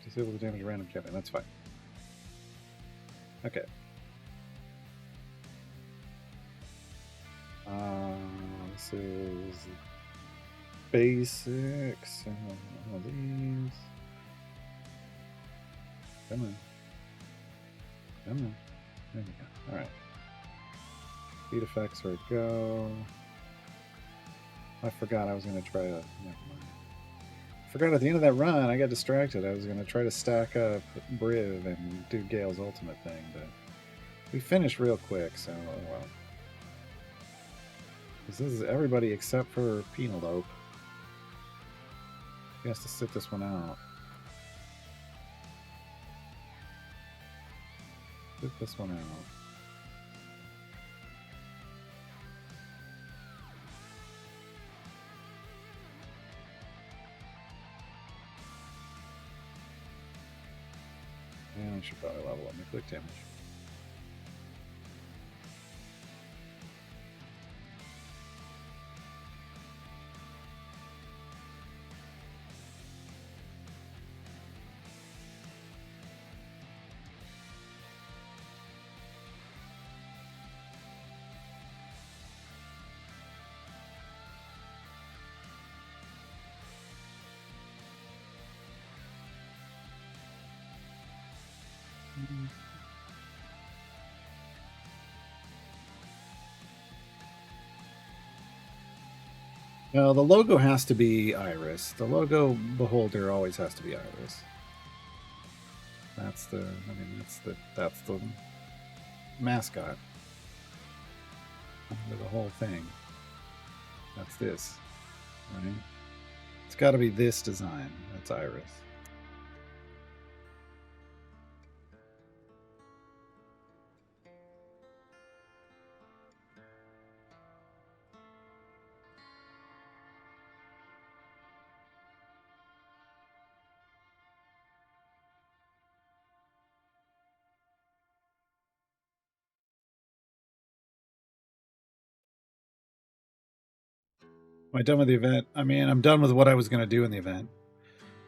Disable the damage of random champion. That's fine. Okay. This is basics. All of these. Come on. Come on. There we go. Alright. Speed effects are a go. I forgot I was going to try to... Never mind. I forgot at the end of that run, I got distracted. I was going to try to stack up Briv and do Gale's ultimate thing, but we finished real quick, so oh well. This is everybody except for Penelope. He has to sit this one out. Sit this one out. And I should probably level up my quick damage. Now the logo has to be Iris. The logo beholder always has to be Iris. That's the, I mean, that's the mascot of the whole thing. That's this, right? It's got to be this design. That's Iris. Am I done with the event? I mean, I'm done with what I was going to do in the event.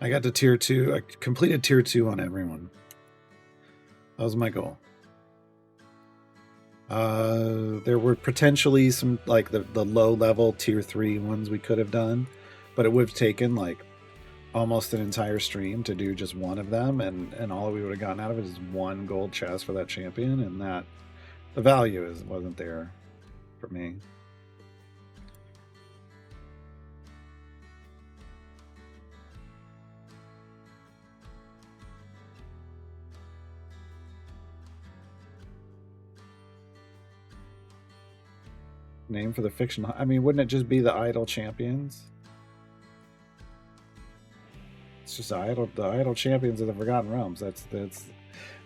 I got to tier 2. I completed tier 2 on everyone. That was my goal. There were potentially some, like, the low-level tier 3 ones we could have done, but it would have taken, like, almost an entire stream to do just one of them, and all we would have gotten out of it is one gold chest for that champion, and that the value wasn't there for me. Name for the fiction. I mean, wouldn't it just be the idol champions? It's just the idol champions of the Forgotten Realms. That's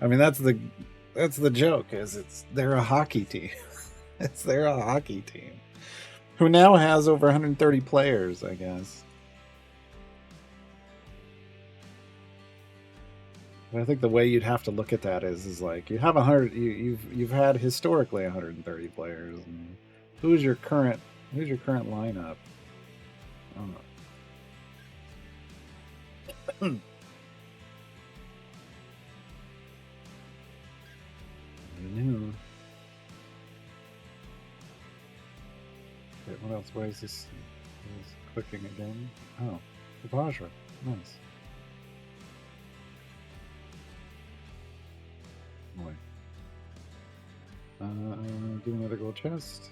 I mean, that's the joke, is they're a hockey team. They're a hockey team who now has over 130 players, I guess. But I think the way you'd have to look at that is like you have 100. You've had historically 130 players. And who's your current lineup? I don't know. New. Wait, what else? Why is this clicking again? Oh, the Vajra. Nice. Boy. Give me another gold chest.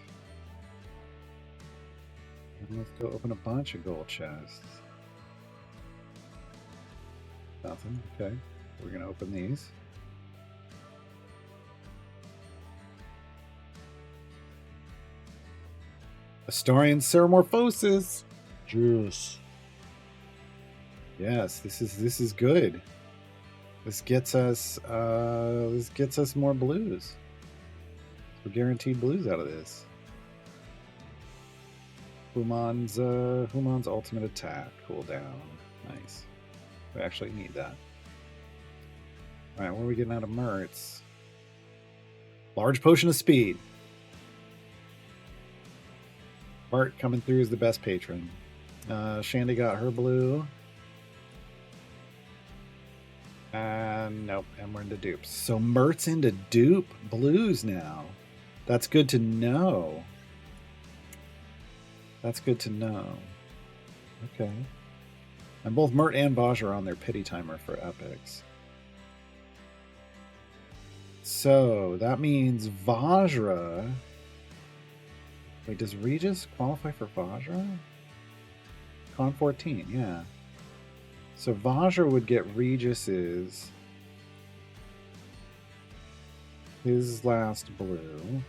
And let's go open a bunch of gold chests. Nothing. Okay. We're going to open these. Astarian Ceramorphosis. Juice. Yes, this is good. This gets us more blues. We're guaranteed blues out of this. Human's ultimate attack cooldown. Nice. We actually need that. Alright, what are we getting out of Mertz? Large potion of speed. Bart coming through as the best patron. Shandy got her blue. Nope, and we're into dupes. So Mert's into dupe blues now. That's good to know. That's good to know. Okay. And both Mert and Vaj are on their pity timer for epics. So that means Vajra. Wait, does Regis qualify for Vajra? Con 14, yeah. So Vajra would get Regis's his last blue.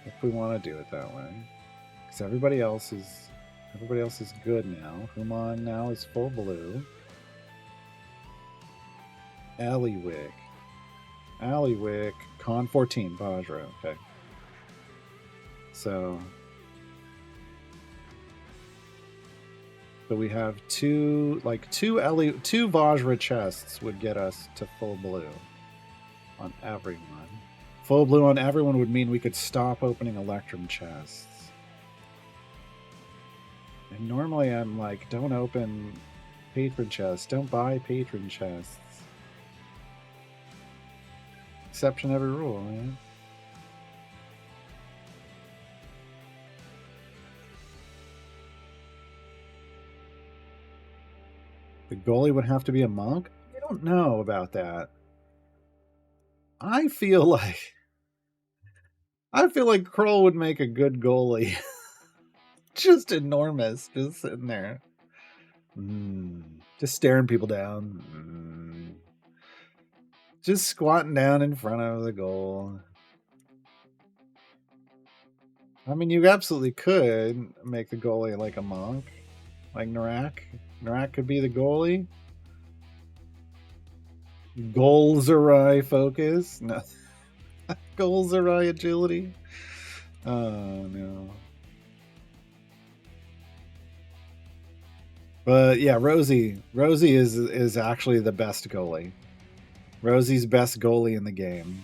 If we want to do it that way. Because everybody else is good now. Human now is full blue. Aliwick, Con 14, Vajra. Okay. So we have two Vajra chests would get us to full blue on everyone. Full blue on everyone would mean we could stop opening Electrum chests. And normally I'm like, don't open patron chests, don't buy patron chests. Exception every rule, man. The goalie would have to be a monk? I don't know about that. I feel like Kroll would make a good goalie. Just enormous, just sitting there. Just staring people down. Just squatting down in front of the goal. I mean, you absolutely could make the goalie like a monk. Like Narak. Narak could be the goalie. Golzarai focus. No. Golzarai agility. Oh, no. But yeah, Rosie is actually the best goalie. Rosie's best goalie in the game.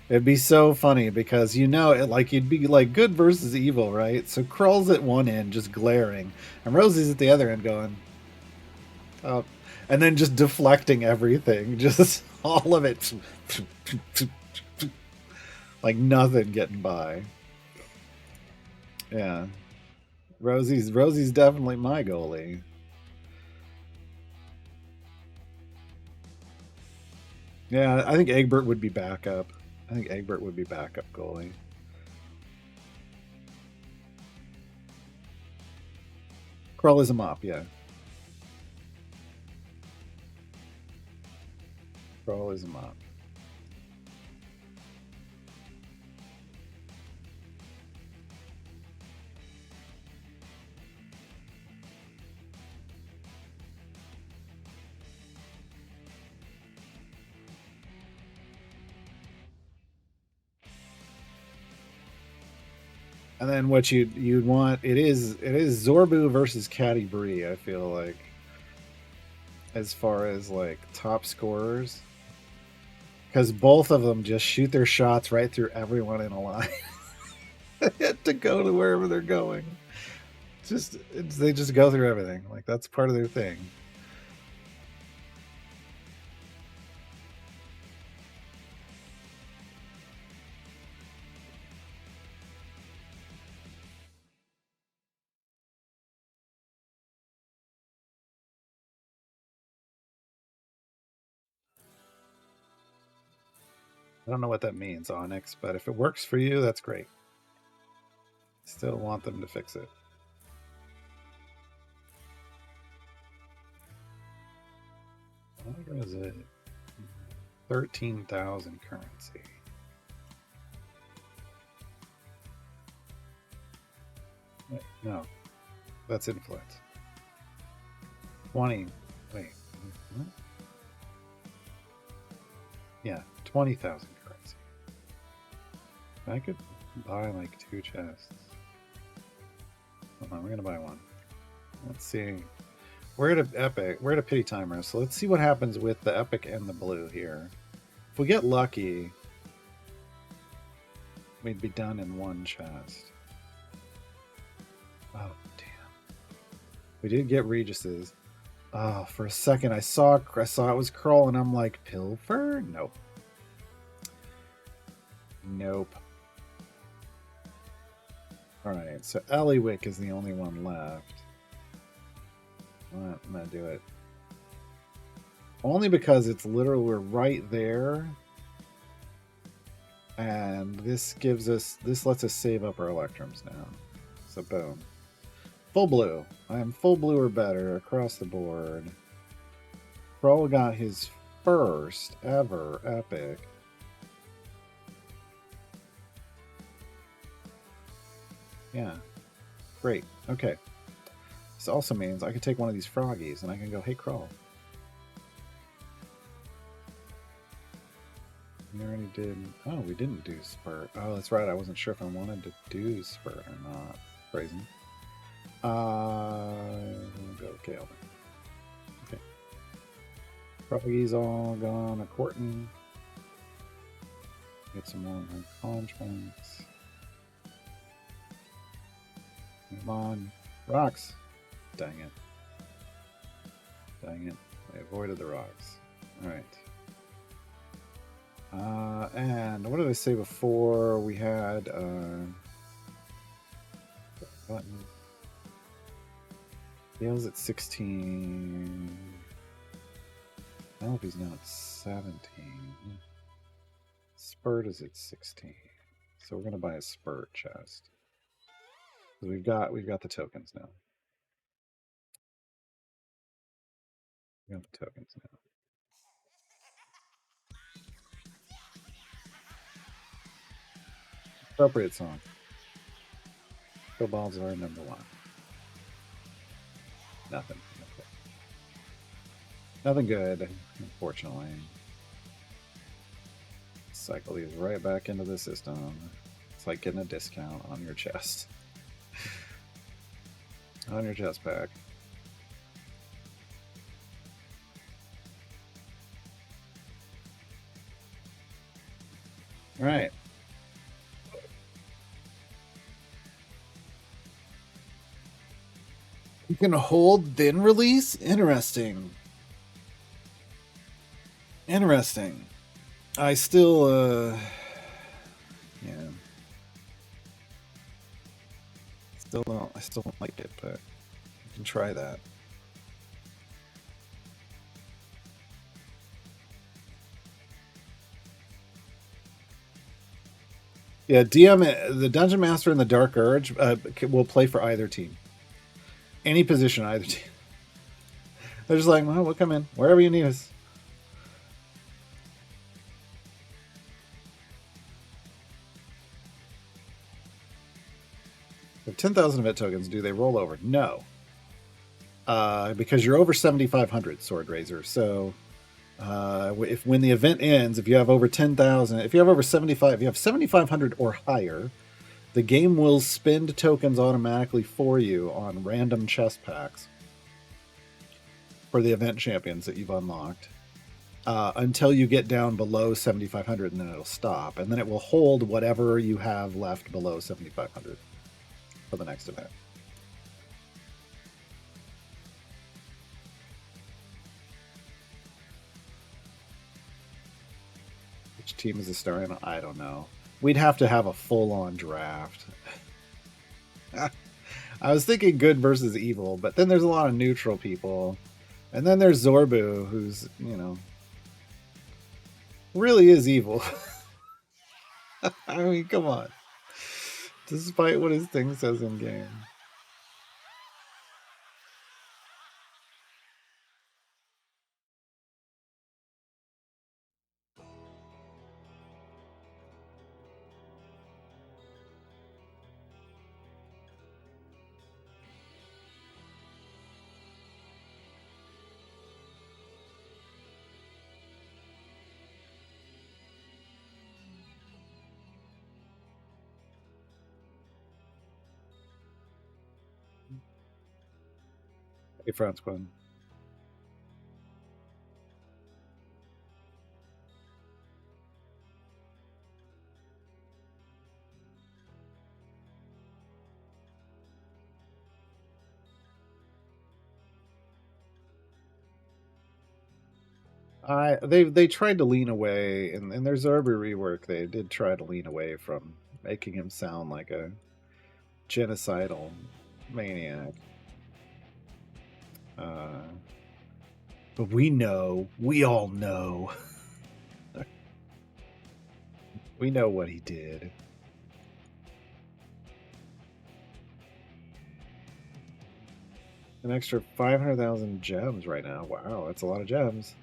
It'd be so funny because you'd be like good versus evil, right? So Krull's at one end just glaring, and Rosie's at the other end going, oh, and then just deflecting everything, just all of it, like nothing getting by. Yeah, Rosie's definitely my goalie. Yeah, I think Egbert would be backup. I think Egbert would be backup goalie. Krull is a mop, yeah. Krull is a mop. And then what you'd want it is Zorbu versus Caddy Bree, I feel like, as far as like top scorers, because both of them just shoot their shots right through everyone in a line to go to wherever they're going. They just go through everything. Like that's part of their thing. I don't know what that means, Onyx, but if it works for you, that's great. Still want them to fix it. What is it? 13,000 currency. Wait, no, that's influence. 20. Wait. What? Yeah, 20,000 currency. I could buy like 2 chests. Hold on, we're gonna buy one. Let's see. We're at a pity timer, so let's see what happens with the epic and the blue here. If we get lucky, we'd be done in 1 chest. Oh, damn. We did get Regis's. Oh, for a second I saw it was Krull, and I'm like, Pilfer? Nope. Nope. Alright, so Eliwick is the only one left. I'm gonna do it. Only because it's literally, we're right there. And this lets us save up our Electrums now. So boom. Full blue. I am full blue or better across the board. Krull got his first ever epic. Yeah. Great. Okay. This also means I can take one of these froggies and I can go, hey, Krull. We already did. Oh, we didn't do Spurt. Oh, that's right. I wasn't sure if I wanted to do Spurt or not. Crazy. We'll go Gale. Okay. Froggies all gone. A Corton. Get some more contracts. Come on. Rocks. Dang it. Dang it. I avoided the rocks. Alright. And what did I say before? We had button. Gale's at 16. Penelope's now at 17. Spurt is at 16. So we're gonna buy a Spurt chest. We've got the tokens now. We got the tokens now. Appropriate song. Kobolds are number one. Nothing. Okay. Nothing good, unfortunately. Cycle these right back into the system. It's like getting a discount on your chest. On your chest pack. All right. You can hold, then release? Interesting. Interesting. I still, yeah. I still don't like it, but you can try that. Yeah, DM, the Dungeon Master and the Dark Urge will play for either team. Any position, either team. They're just like, well, we'll come in wherever you need us. If 10,000 event tokens, do they roll over? No. Because you're over 7,500 Sword Razor. So when the event ends, if you have over 10,000, if you have over 75, if you have 7,500 or higher, the game will spend tokens automatically for you on random chest packs for the event champions that you've unlocked until you get down below 7,500, and then it'll stop. And then it will hold whatever you have left below 7,500 for the next event. Which team is the star in? I don't know. We'd have to have a full-on draft. I was thinking good versus evil, but then there's a lot of neutral people. And then there's Zorbu, who's, really is evil. I mean, come on. Despite what his thing says in game. Hey, France Quinn. They tried to lean away in their Zorbu rework. They did try to lean away from making him sound like a genocidal maniac. But we all know, we know what he did. An extra 500,000 gems right now. Wow, that's a lot of gems.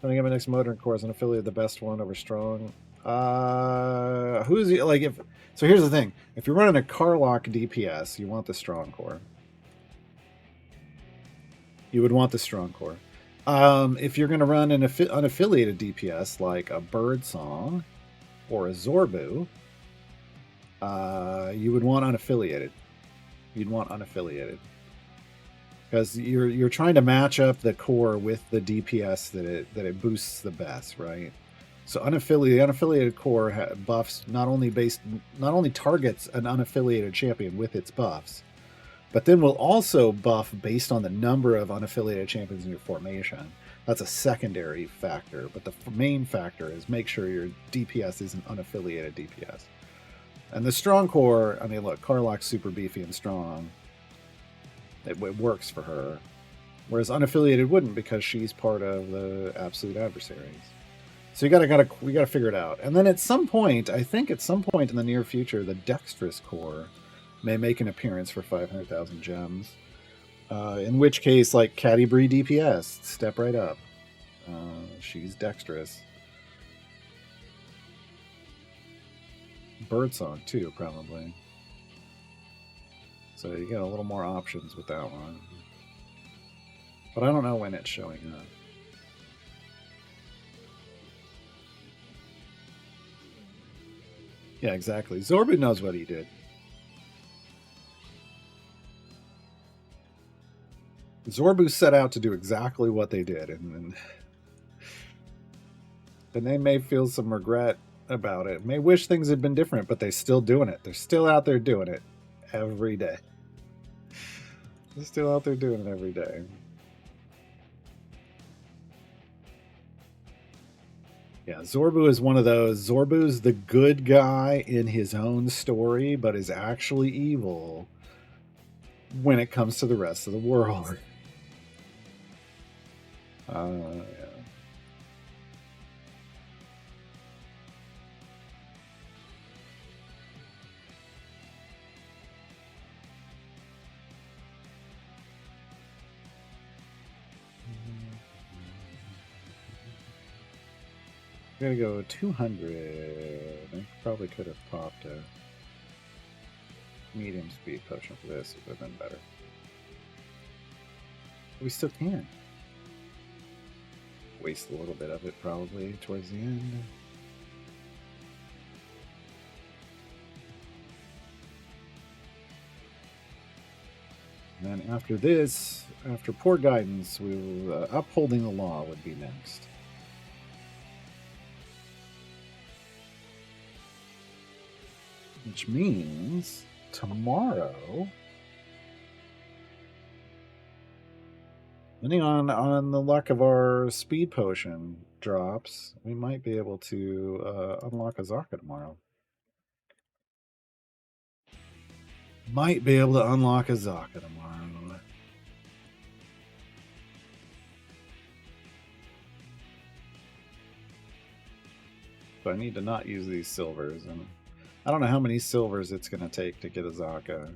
Running up my next motoring course, an affiliate, the best one over strong. Who's like if? So here's the thing: if you're running a Carlock DPS, you want the strong core. You would want the strong core. If you're going to run an unaffiliated DPS like a Birdsong or a Zorbu, you would want unaffiliated. You'd want unaffiliated because you're trying to match up the core with the DPS that it boosts the best, right? So the unaffiliated core buffs not only targets an unaffiliated champion with its buffs, but then will also buff based on the number of unaffiliated champions in your formation. That's a secondary factor, but the main factor is make sure your DPS is an unaffiliated DPS. And the strong core, I mean, look, Carlock's super beefy and strong. It works for her. Whereas unaffiliated wouldn't because she's part of the absolute adversaries. So we gotta figure it out. And then at some point, I think at some point in the near future, the dexterous core may make an appearance for 500,000 gems. In which case, like Catti-Brie DPS, step right up. She's dexterous. Birdsong too, probably. So you get a little more options with that one. But I don't know when it's showing up. Yeah, exactly. Zorbu knows what he did. Zorbu set out to do exactly what they did, and they may feel some regret about it. May wish things had been different, but they're still doing it. They're still out there doing it every day. They're still out there doing it every day. Yeah, Zorbu is one of those. Zorbu's the good guy in his own story, but is actually evil when it comes to the rest of the world. Yeah. I'm gonna go 200. I probably could have popped a medium speed potion for this. It would have been better. We still can. Waste a little bit of it probably towards the end. And then after this, after poor guidance, we will, upholding the law would be next. Which means tomorrow, depending on the luck of our speed potion drops, we might be able to unlock Azaka tomorrow. Might be able to unlock Azaka tomorrow. So I need to not use these silvers, and I don't know how many silvers it's going to take to get Azaka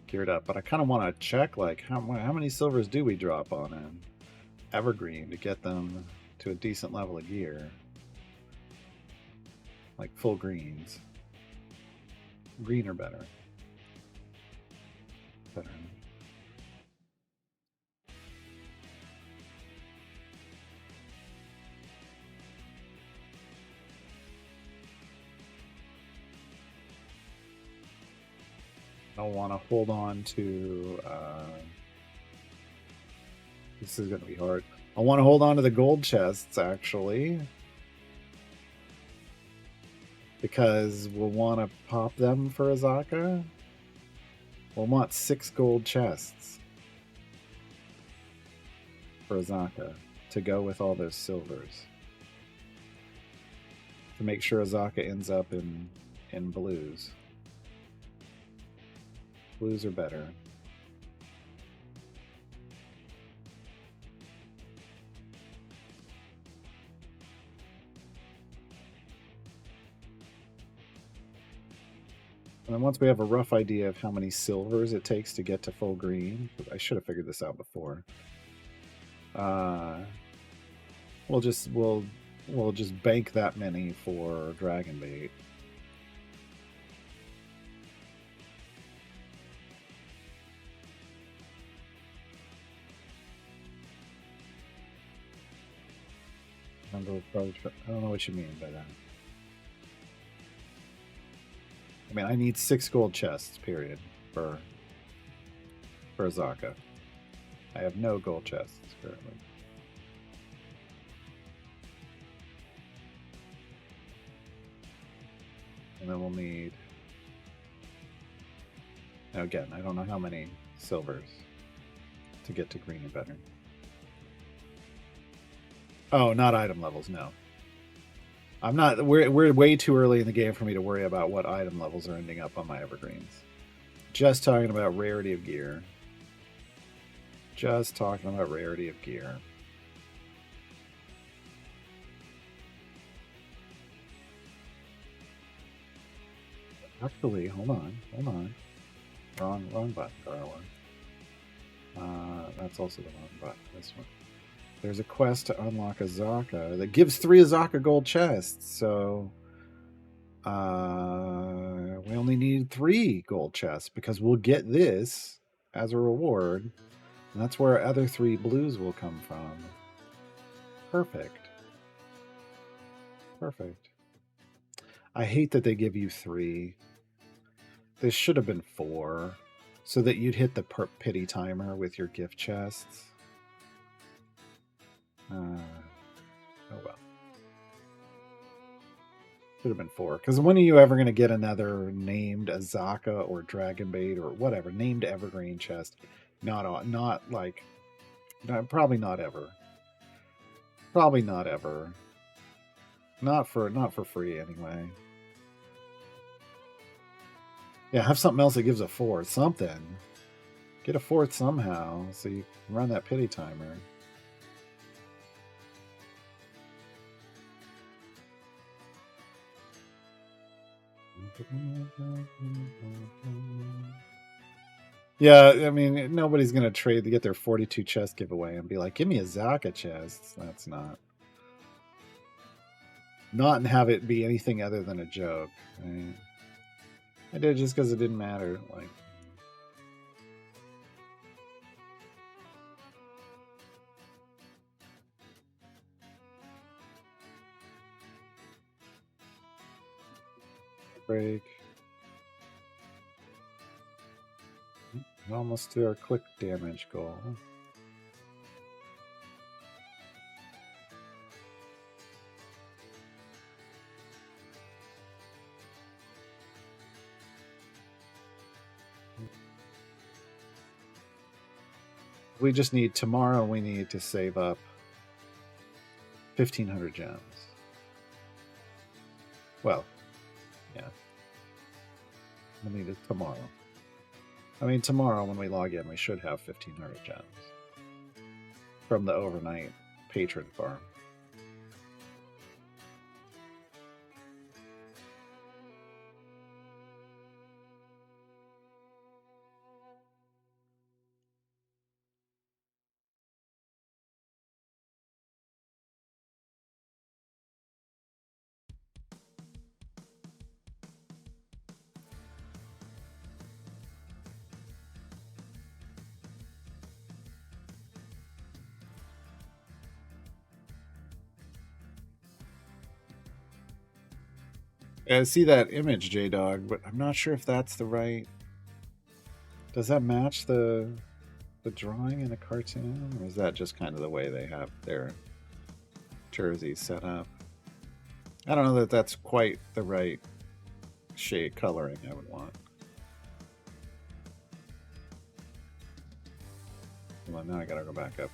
geared up, but I kind of want to check, like, how many silvers do we drop on an Evergreen to get them to a decent level of gear? Like full greens. Green or better. Better. I want to hold on to... this is going to be hard. I want to hold on to the gold chests, actually. Because we'll want to pop them for Azaka. We'll want 6 gold chests for Azaka to go with all those silvers. To make sure Azaka ends up in blues. Blues are better. And then once we have a rough idea of how many silvers it takes to get to full green, I should have figured this out before. We'll just bank that many for dragon bait. I don't know what you mean by that. I mean, I need 6 gold chests, period, for Azaka. I have no gold chests currently. And then we'll need... Now again, I don't know how many silvers to get to green and better. Oh, not item levels, no. I'm not... We're way too early in the game for me to worry about what item levels are ending up on my evergreens. Just talking about rarity of gear. Just talking about rarity of gear. Actually, hold on. Wrong button, Darla. That's also the wrong button, this one. There's a quest to unlock Azaka that gives 3 Azaka gold chests, so we only need 3 gold chests because we'll get this as a reward, and that's where our other 3 blues will come from. Perfect. I hate that they give you 3. This should have been 4, so that you'd hit the pity timer with your gift chests. Oh well. Should have been 4. Because when are you ever going to get another named Azaka or Dragon Bait or whatever named evergreen chest? Probably not ever. Probably not ever. Not for free anyway. Yeah, have something else that gives a 4th. Something. Get a 4th somehow so you can run that pity timer. Yeah, I mean, nobody's going to trade to get their 42 chest giveaway and be like, give me a Azaka chest. That's not and have it be anything other than a joke. Right? I did it just because it didn't matter. Like, break. Almost to our quick damage goal. We just need tomorrow. We need to save up 1,500 gems. Well, yeah. We'll need it tomorrow. I mean, tomorrow when we log in, we should have 1,500 gems from the overnight patron farm. I see that image, J-Dog, but I'm not sure if that's the right... Does that match the drawing in a cartoon? Or is that just kind of the way they have their jerseys set up? I don't know that that's quite the right shade coloring I would want. Well, now I gotta go back up.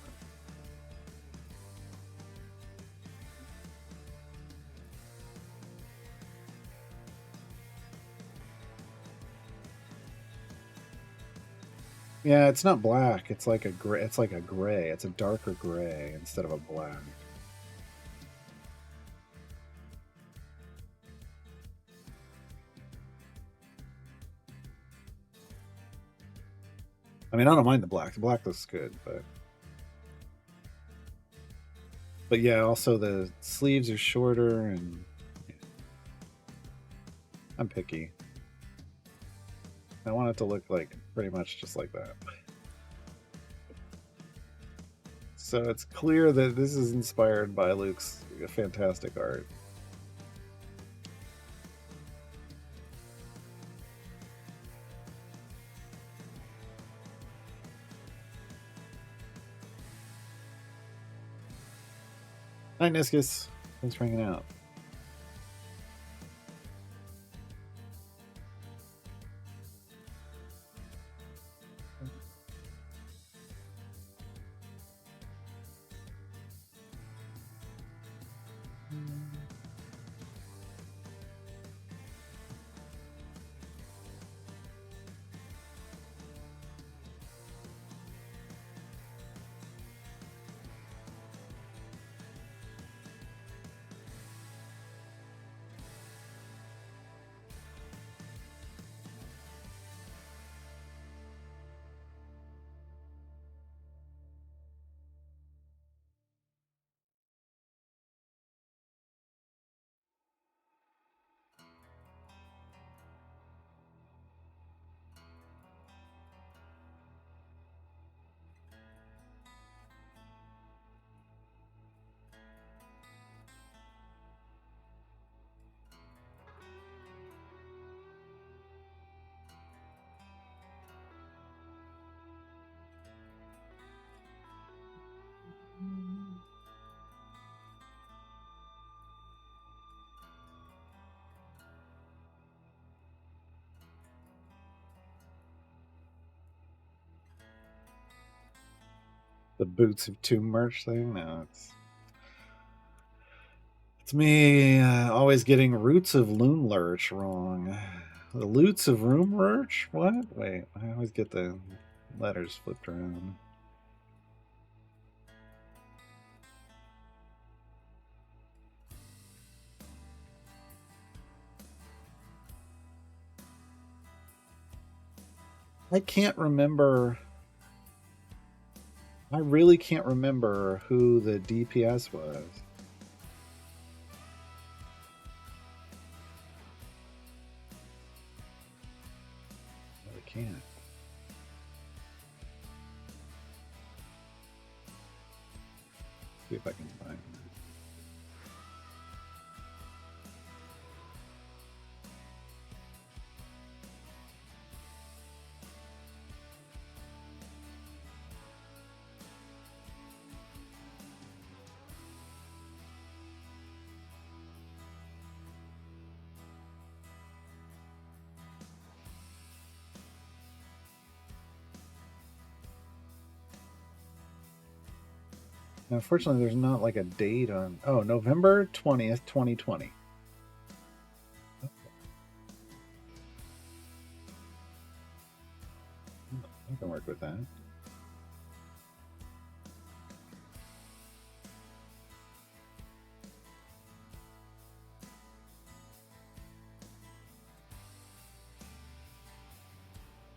Yeah, it's not black. It's like a gray. It's like a gray. It's a darker gray instead of a black. I mean, I don't mind the black. The black looks good, but yeah. Also, the sleeves are shorter, and yeah, I'm picky. I want it to look like pretty much just like that. So it's clear that this is inspired by Luke's fantastic art. Hi, Niscus. Thanks for hanging out. The Boots of Tomb merch thing? No, it's me always getting Roots of Loom Lurch wrong. The Loots of Room Lurch? What? Wait, I always get the letters flipped around. I can't remember. I really can't remember who the DPS was. I really can't. See if I can find it. Now, unfortunately, there's not like a date on. Oh, November 20th, 2020. I can work with that.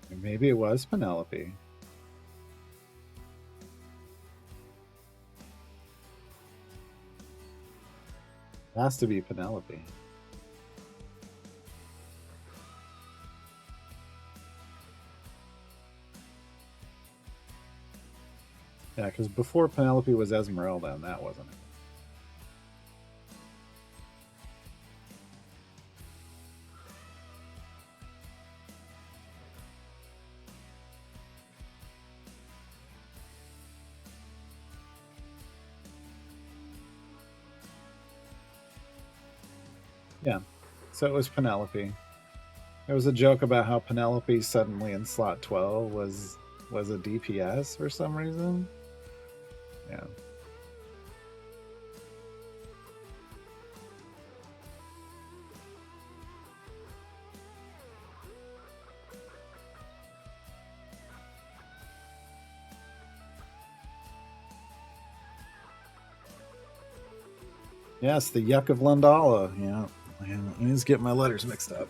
Maybe it was Penelope. It has to be Penelope. Yeah, because before Penelope was Esmeralda, and that wasn't it. Yeah, so it was Penelope. There was a joke about how Penelope suddenly in slot 12 was a DPS for some reason. Yeah. Yes, the Yuck of Lundala. Yeah, I just get my letters mixed up.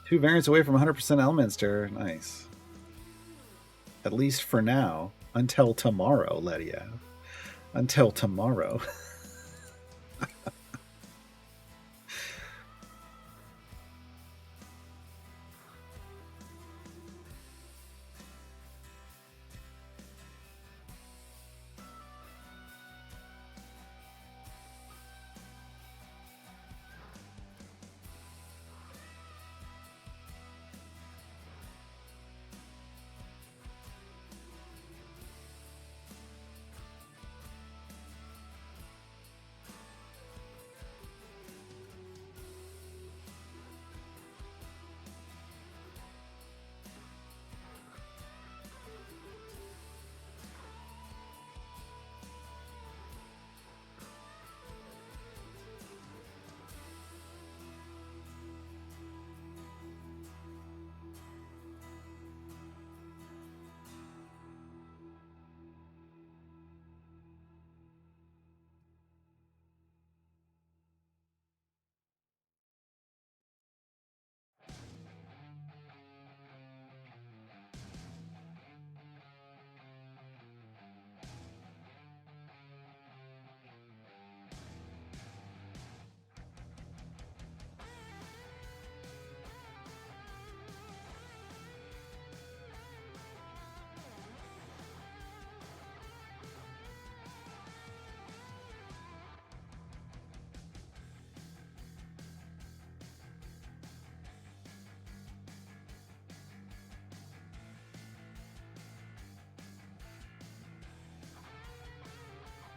Two variants away from 100% Elminster. Nice. At least for now. Until tomorrow, Ledia. Until tomorrow.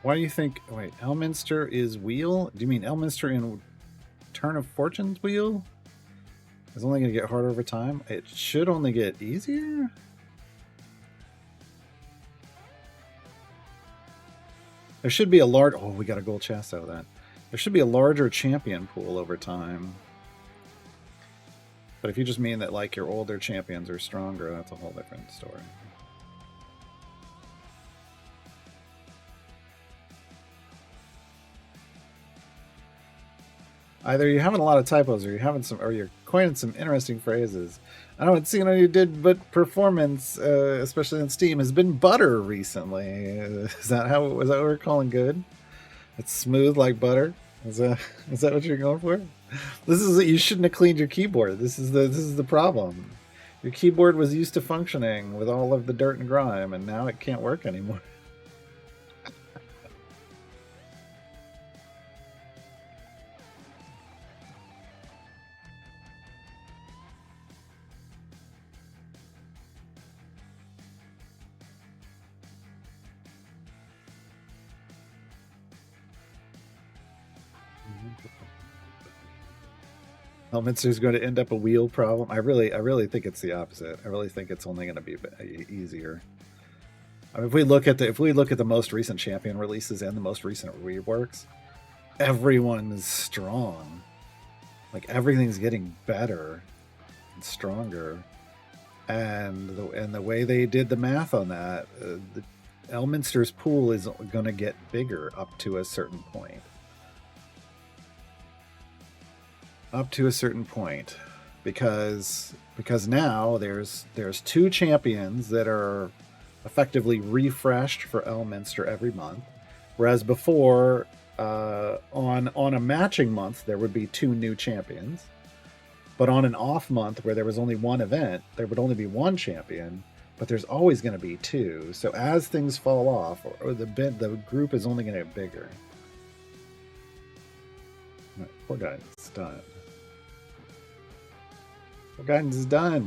Why do you think? Wait, Elminster is wheel? Do you mean Elminster in Turn of Fortune's wheel? It's only going to get harder over time. It should only get easier. There should be a large. Oh, we got a gold chest out of that. There should be a larger champion pool over time. But if you just mean that like your older champions are stronger, that's a whole different story. Either you're having a lot of typos, or you're coining some interesting phrases. I don't see what you did, but performance, especially on Steam, has been butter recently. Is that what we're calling good? It's smooth like butter. Is that what you're going for? This is you shouldn't have cleaned your keyboard. This is the problem. Your keyboard was used to functioning with all of the dirt and grime, and now it can't work anymore. Elminster's going to end up a wheel problem. I really think it's the opposite. I really think it's only going to be easier. I mean, if we look at the most recent champion releases and the most recent reworks, everyone is strong. Like everything's getting better and stronger, and the way they did the math on that, Elminster's pool is going to get bigger up to a certain point. Because now there's two champions that are effectively refreshed for Elminster every month, whereas before on a matching month there would be two new champions, but on an off month where there was only one event there would only be one champion, but there's always going to be two. So as things fall off, or the group is only going to get bigger. Poor guy, it's done. Guidance is done.